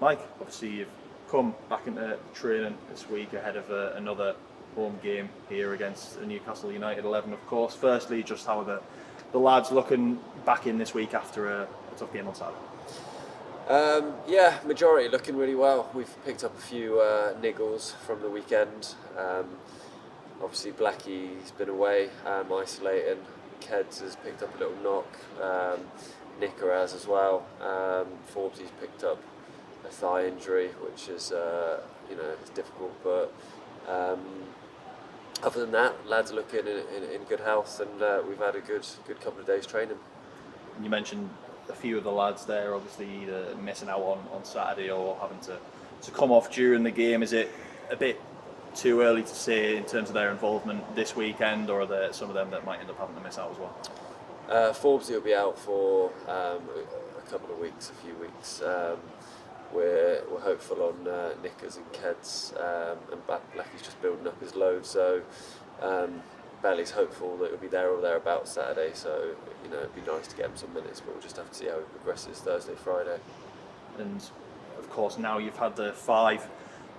Mike, obviously you've come back into training this week ahead of another home game here against the Newcastle United XI, of course. Firstly, just how are the lads looking back in this week after a tough game on Saturday? Majority looking really well. We've picked up a few niggles from the weekend. Obviously Blackie's been away, isolating. Keds has picked up a little knock. Nicker has as well. Forbesy's picked up a thigh injury, which is it's difficult. But other than that, lads are looking in good health, and we've had a good couple of days training. You mentioned a few of the lads there, obviously either missing out on Saturday or having to come off during the game. Is it a bit too early to say in terms of their involvement this weekend, or are there some of them that might end up having to miss out as well? Forbesy will be out for a couple of weeks, a few weeks. We're hopeful on Nickers and Keds, and Blackie's just building up his load, so Belly's hopeful that he'll be there or thereabouts Saturday, so it'd be nice to get him some minutes, but we'll just have to see how he progresses Thursday, Friday. And of course now you've had the 5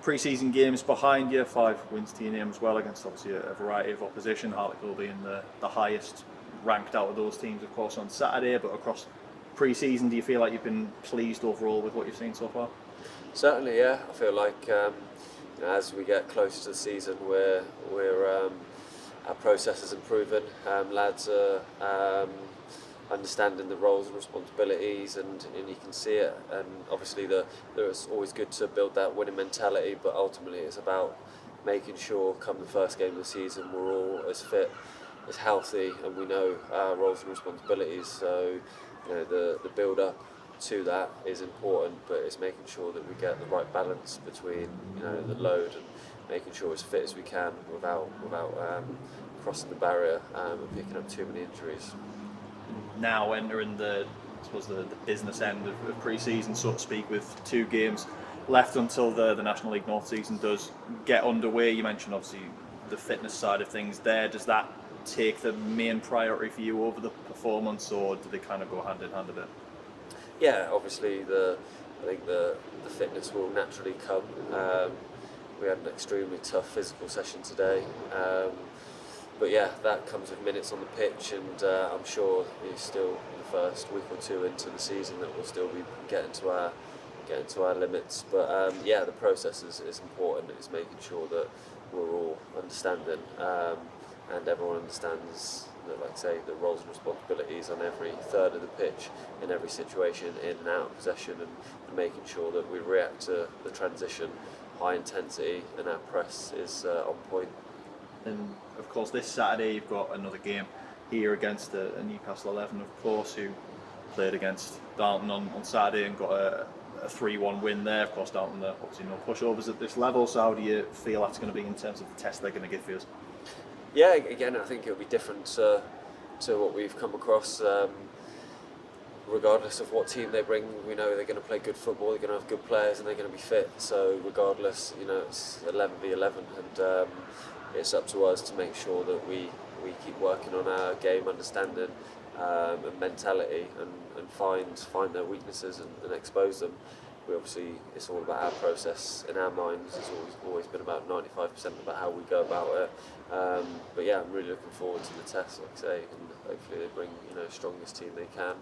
pre-season games behind you, 5 wins to your name as well, against obviously a variety of opposition, Hartlepool being the highest ranked out of those teams of course on Saturday. But across pre-season, do you feel like you've been pleased overall with what you've seen so far? Certainly, yeah. I feel like as we get closer to the season, we're our process is improving. Lads are understanding the roles and responsibilities, and you can see it. And obviously, it's always good to build that winning mentality, but ultimately, it's about making sure, come the first game of the season, we're all as fit, as healthy, and we know our roles and responsibilities. So, the build up to that is important, but it's making sure that we get the right balance between the load and making sure as fit as we can without crossing the barrier and picking up too many injuries. Now entering the business end of pre-season, so to speak, with 2 games left until the National League North season does get underway. You mentioned obviously the fitness side of things there. Does that take the main priority for you over the performance, or do they kind of go hand in hand a bit? Yeah, obviously I think the fitness will naturally come. We had an extremely tough physical session today. But yeah, that comes with minutes on the pitch, and I'm sure it's still in the first week or 2 into the season that we'll still be getting to our limits. But the process is important. It's making sure that we're all understanding, and everyone understands that, like I say, the roles and responsibilities on every third of the pitch, in every situation, in and out of possession, and making sure that we react to the transition, high intensity, and our press is on point. And of course this Saturday you've got another game here against a Newcastle XI, of course, who played against Darlington on Saturday and got a 3-1 win there. Of course Darlington are obviously no pushovers at this level, so how do you feel that's going to be in terms of the test they're going to give for us? Yeah, again, I think it'll be different to what we've come across. Regardless of what team they bring, we know they're going to play good football, they're going to have good players, and they're going to be fit. So regardless, it's 11v11, and it's up to us to make sure that we keep working on our game understanding and mentality, and find their weaknesses and expose them. It's all about our process in our minds. It's always been about 95% about how we go about it. But yeah, I'm really looking forward to the test, like I say, and hopefully they bring strongest team they can,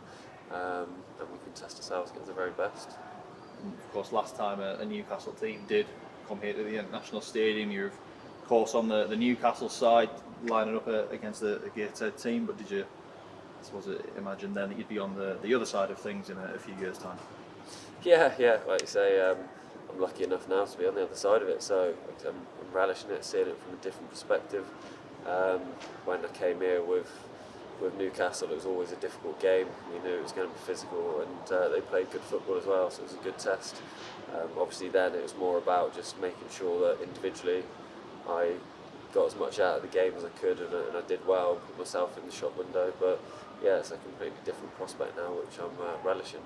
and we can test ourselves against the very best. Of course, last time a Newcastle team did come here to the International Stadium, you're of course on the Newcastle side lining up against the Gateshead team, but did you, imagine then that you'd be on the other side of things in a few years' time? Yeah, like you say, I'm lucky enough now to be on the other side of it, so I'm relishing it, seeing it from a different perspective. When I came here with Newcastle, it was always a difficult game. We knew it was going to be physical, and they played good football as well, so it was a good test. Obviously then it was more about just making sure that individually I got as much out of the game as I could, and I did well, put myself in the shop window. But yeah, it's a completely different prospect now, which I'm relishing.